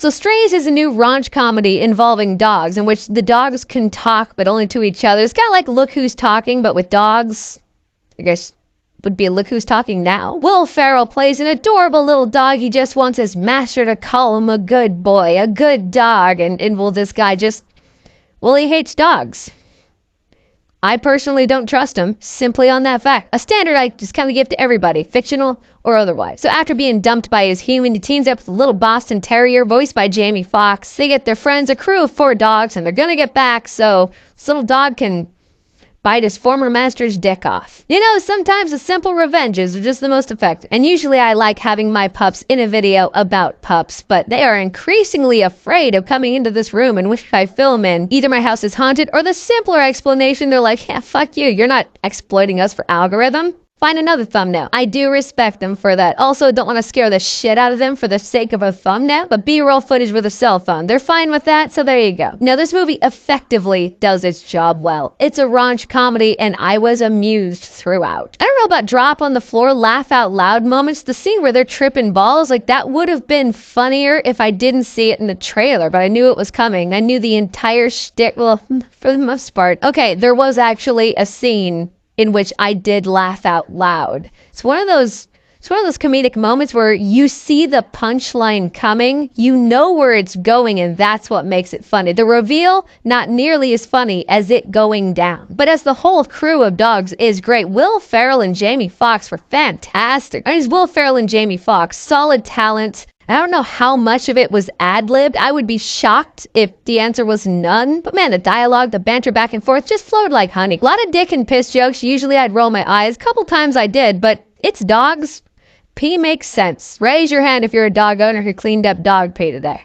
So Strays is a new raunch comedy involving dogs, in which the dogs can talk, but only to each other. It's kind of like Look Who's Talking, but with dogs. I guess would be Look Who's Talking Now. Will Ferrell plays an adorable little dog. He just wants his master to call him a good boy, a good dog. And well, this guy just, well, he hates dogs. I personally don't trust him, simply on that fact. A standard I just kind of give to everybody, fictional or otherwise. So after being dumped by his human, he teams up with a little Boston Terrier voiced by Jamie Foxx. They get their friends, a crew of 4 dogs, and they're gonna get back so this little dog can bite his former master's dick off. You know, sometimes the simple revenges are just the most effective. And usually I like having my pups in a video about pups, but they are increasingly afraid of coming into this room in which I film in. Either my house is haunted, or the simpler explanation, they're like, yeah, fuck you, you're not exploiting us for algorithm. Find another thumbnail. I do respect them for that. Also, don't want to scare the shit out of them for the sake of a thumbnail, but B-roll footage with a cell phone. They're fine with that, so there you go. Now, this movie effectively does its job well. It's a raunch comedy, and I was amused throughout. I don't know about drop on the floor, laugh out loud moments. The scene where they're tripping balls, like that would have been funnier if I didn't see it in the trailer, but I knew it was coming. I knew the entire shtick, well, for the most part. Okay, there was actually a scene in which I did laugh out loud. It's one of those comedic moments where you see the punchline coming, you know where it's going, and that's what makes it funny. The reveal, not nearly as funny as it going down. But as the whole crew of dogs is great. Will Ferrell and Jamie Foxx were fantastic. I mean, Will Ferrell and Jamie Foxx, solid talent. I don't know how much of it was ad-libbed. I would be shocked if the answer was none. But man, the dialogue, the banter back and forth just flowed like honey. A lot of dick and piss jokes. Usually I'd roll my eyes. A couple times I did, but it's dogs. Pee makes sense. Raise your hand if you're a dog owner who cleaned up dog pee today.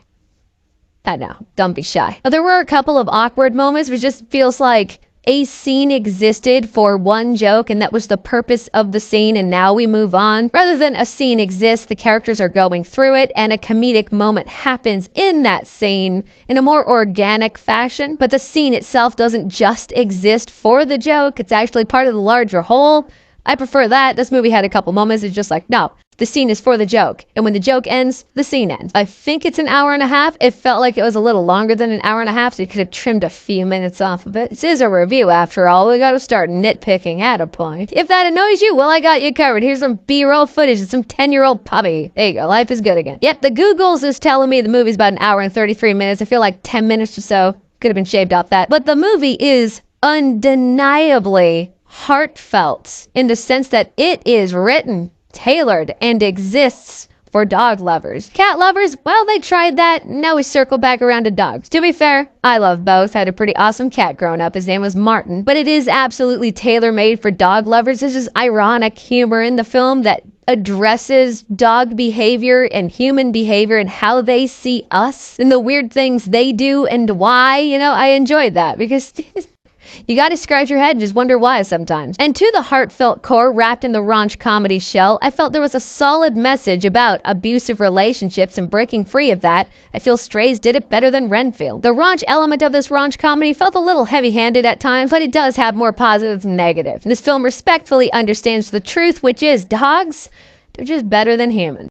I know, don't be shy. There were a couple of awkward moments, which just feels like a scene existed for one joke and that was the purpose of the scene and now we move on. Rather than a scene exists, the characters are going through it and a comedic moment happens in that scene in a more organic fashion. But the scene itself doesn't just exist for the joke, it's actually part of the larger whole. I prefer that. This movie had a couple moments, it's just like, no, the scene is for the joke. And when the joke ends, the scene ends. I think it's an hour and a half. It felt like it was a little longer than an hour and a half, so you could have trimmed a few minutes off of it. This is a review after all. We gotta start nitpicking at a point. If that annoys you, well, I got you covered. Here's some B-roll footage of some 10-year-old puppy. There you go. Life is good again. Yep, the Googles is telling me the movie's about an hour and 33 minutes. I feel like 10 minutes or so could have been shaved off that. But the movie is undeniably heartfelt in the sense that it is written, tailored, and exists for dog lovers. Cat lovers, well, they tried that. Now we circle back around to dogs. To be fair, I love both. Had a pretty awesome cat growing up. His name was Martin. But it is absolutely tailor-made for dog lovers. There's just ironic humor in the film that addresses dog behavior and human behavior and how they see us and the weird things they do and why. You know, I enjoyed that because you gotta scratch your head and just wonder why sometimes. And to the heartfelt core wrapped in the raunch comedy shell, I felt there was a solid message about abusive relationships and breaking free of that. I feel Strays did it better than Renfield. The raunch element of this raunch comedy felt a little heavy-handed at times, but it does have more positives than negatives. This film respectfully understands the truth, which is dogs, they're just better than humans.